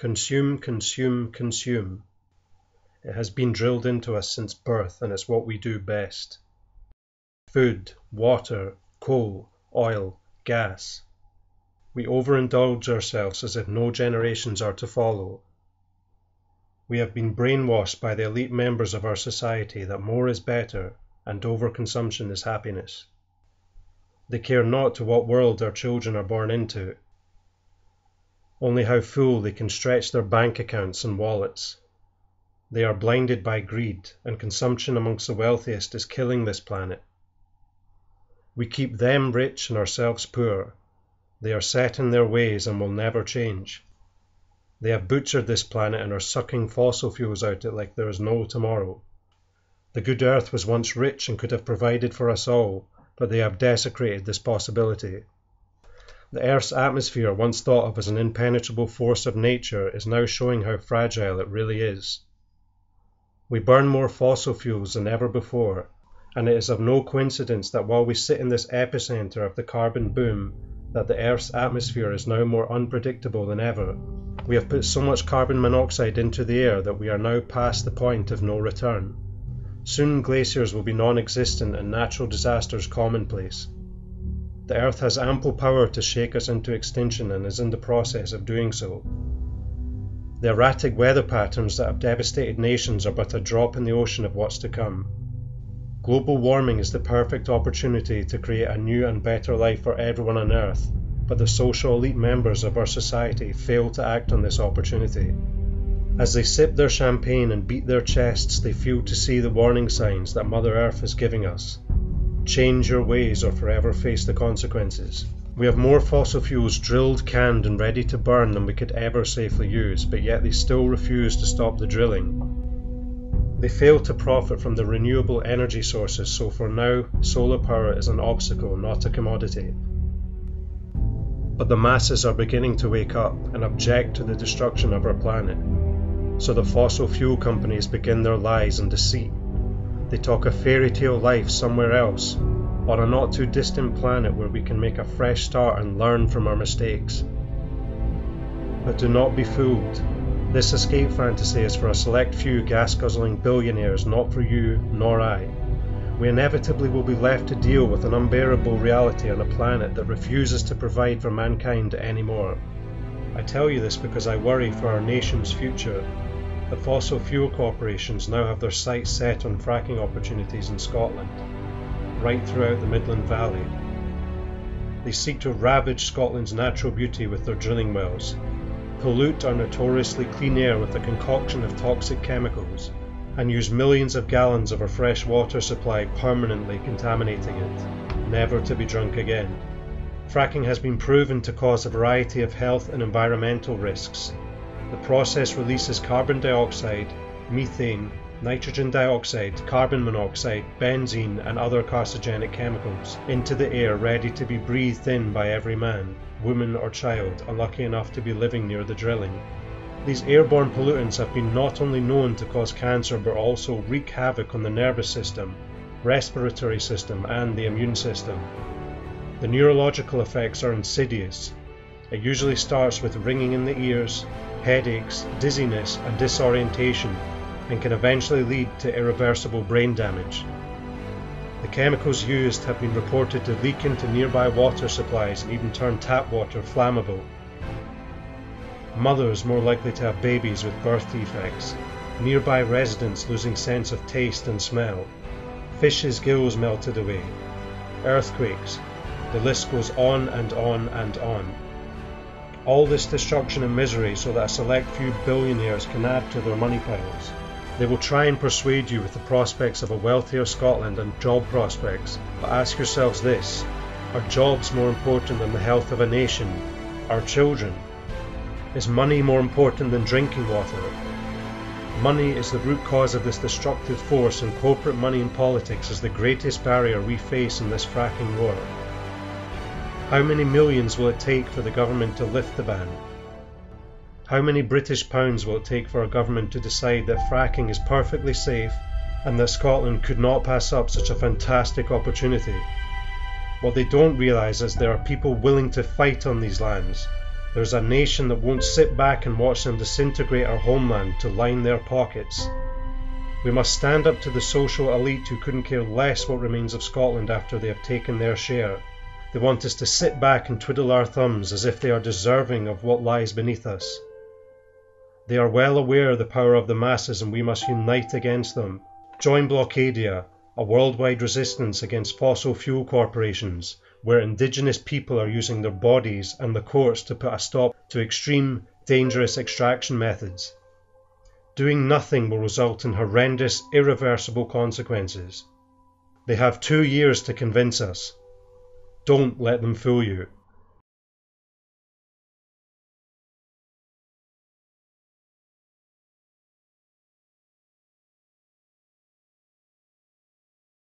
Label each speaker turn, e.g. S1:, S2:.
S1: Consume, consume, consume. It has been drilled into us since birth, and it's what we do best. Food, water, coal, oil, gas. We overindulge ourselves as if no generations are to follow. We have been brainwashed by the elite members of our society that more is better and overconsumption is happiness. They care not to what world our children are born into, only how full they can stretch their bank accounts and wallets. They are blinded by greed, and consumption amongst the wealthiest is killing this planet. We keep them rich and ourselves poor. They are set in their ways and will never change. They have butchered this planet and are sucking fossil fuels out it like there is no tomorrow. The good earth was once rich and could have provided for us all, but they have desecrated this possibility. The Earth's atmosphere, once thought of as an impenetrable force of nature, is now showing how fragile it really is. We burn more fossil fuels than ever before, and it is of no coincidence that while we sit in this epicenter of the carbon boom, that the Earth's atmosphere is now more unpredictable than ever. We have put so much carbon monoxide into the air that we are now past the point of no return. Soon glaciers will be non-existent and natural disasters commonplace. The Earth has ample power to shake us into extinction and is in the process of doing so. The erratic weather patterns that have devastated nations are but a drop in the ocean of what's to come. Global warming is the perfect opportunity to create a new and better life for everyone on Earth, but the social elite members of our society fail to act on this opportunity. As they sip their champagne and beat their chests, they fail to see the warning signs that Mother Earth is giving us. Change your ways or forever face the consequences. We have more fossil fuels drilled, canned and ready to burn than we could ever safely use, but yet they still refuse to stop the drilling. They fail to profit from the renewable energy sources, so for now, solar power is an obstacle, not a commodity. But the masses are beginning to wake up and object to the destruction of our planet. So the fossil fuel companies begin their lies and deceit. They talk a fairy tale life somewhere else, on a not too distant planet where we can make a fresh start and learn from our mistakes. But do not be fooled. This escape fantasy is for a select few gas-guzzling billionaires, not for you nor I. We inevitably will be left to deal with an unbearable reality on a planet that refuses to provide for mankind anymore. I tell you this because I worry for our nation's future. The fossil fuel corporations now have their sights set on fracking opportunities in Scotland, right throughout the Midland Valley. They seek to ravage Scotland's natural beauty with their drilling wells, pollute our notoriously clean air with a concoction of toxic chemicals, and use millions of gallons of our fresh water supply, permanently contaminating it, never to be drunk again. Fracking has been proven to cause a variety of health and environmental risks. The process releases carbon dioxide, methane, nitrogen dioxide, carbon monoxide, benzene and other carcinogenic chemicals into the air, ready to be breathed in by every man, woman or child unlucky enough to be living near the drilling. These airborne pollutants have been not only known to cause cancer but also wreak havoc on the nervous system, respiratory system and the immune system. The neurological effects are insidious. It usually starts with ringing in the ears, headaches, dizziness and disorientation, and can eventually lead to irreversible brain damage. The chemicals used have been reported to leak into nearby water supplies and even turn tap water flammable. Mothers more likely to have babies with birth defects, nearby residents losing sense of taste and smell, fish's gills melted away, earthquakes, the list goes on and on and on. All this destruction and misery so that a select few billionaires can add to their money piles. They will try and persuade you with the prospects of a wealthier Scotland and job prospects, but ask yourselves this: are jobs more important than the health of a nation? Our children? Is money more important than drinking water? Money is the root cause of this destructive force, and corporate money in politics is the greatest barrier we face in this fracking war. How many millions will it take for the government to lift the ban? How many British pounds will it take for a government to decide that fracking is perfectly safe and that Scotland could not pass up such a fantastic opportunity? What they don't realise is there are people willing to fight on these lands, There's a nation that won't sit back and watch them disintegrate our homeland to line their pockets. We must stand up to the social elite who couldn't care less what remains of Scotland after they have taken their share. They want us to sit back and twiddle our thumbs as if they are deserving of what lies beneath us. They are well aware of the power of the masses, and we must unite against them. Join Blockadia, a worldwide resistance against fossil fuel corporations, where indigenous people are using their bodies and the courts to put a stop to extreme, dangerous extraction methods. Doing nothing will result in horrendous, irreversible consequences. They have 2 years to convince us. Don't let them fool you.